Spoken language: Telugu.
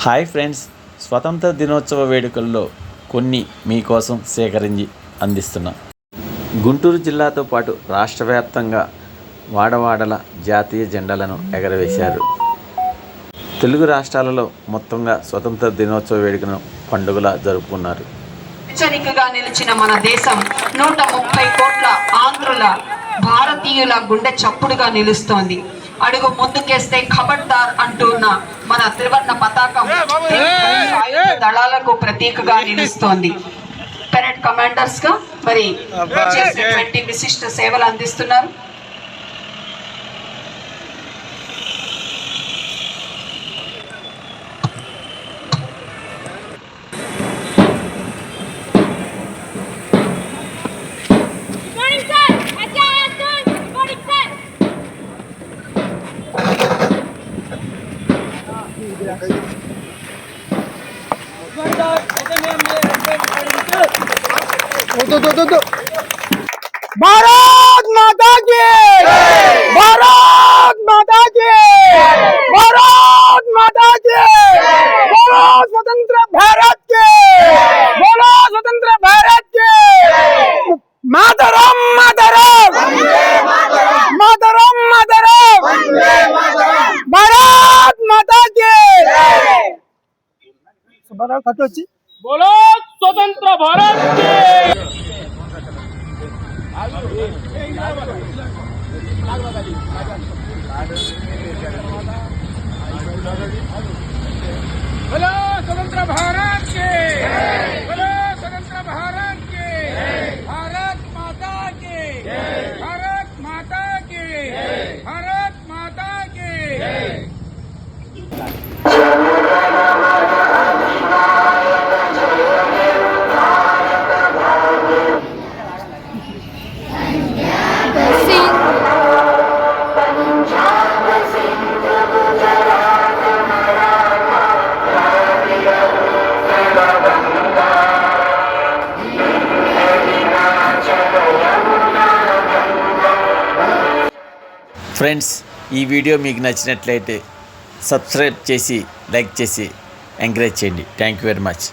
హాయ్ ఫ్రెండ్స్, స్వతంత్ర దినోత్సవ వేడుకల్లో కొన్ని మీకోసం సేకరించి అందిస్తున్నా. గుంటూరు జిల్లాతో పాటు రాష్ట్ర వ్యాప్తంగా వాడవాడల జాతీయ జెండాలను ఎగరవేశారు. తెలుగు రాష్ట్రాలలో మొత్తంగా స్వతంత్ర దినోత్సవ వేడుకను పండుగలా జరుపుకున్నారు. హెచ్చరికగా నిలిచిన మన దేశం 130 కోట్ల ఆంధ్రుల భారతీయుల గుండె చప్పుడుగా నిలుస్తోంది. అడుగు ముందుకేస్తే ఖబర్దార్ అంటున్న మన త్రివర్ణ పతాకం దళాలకు ప్రతీకగా నిలుస్తోంది. పెరెడ్ కమాండర్స్ గా మరి చేసినటువంటి విశిష్ట సేవలు అందిస్తున్నారు. भारत माता की, भारत माता की, भारत माता की, बोलो स्वतंत्र भारत के, बोलो स्वतंत्र भारत के, मातरम मातरम मातरम मातरम, भारत माता की, बोलो स्वतंत्र भारत के. बोलो स्वतंत्र भारत के, बोलो स्वतंत्र भारत के, भारत माता के, भारत माता के, भारत माता के. ఫ్రెండ్స్, ఈ వీడియో మీకు నచ్చినట్లయితే సబ్స్క్రైబ్ చేసి లైక్ చేసి ఎంకరేజ్ చేయండి. Thank you very much.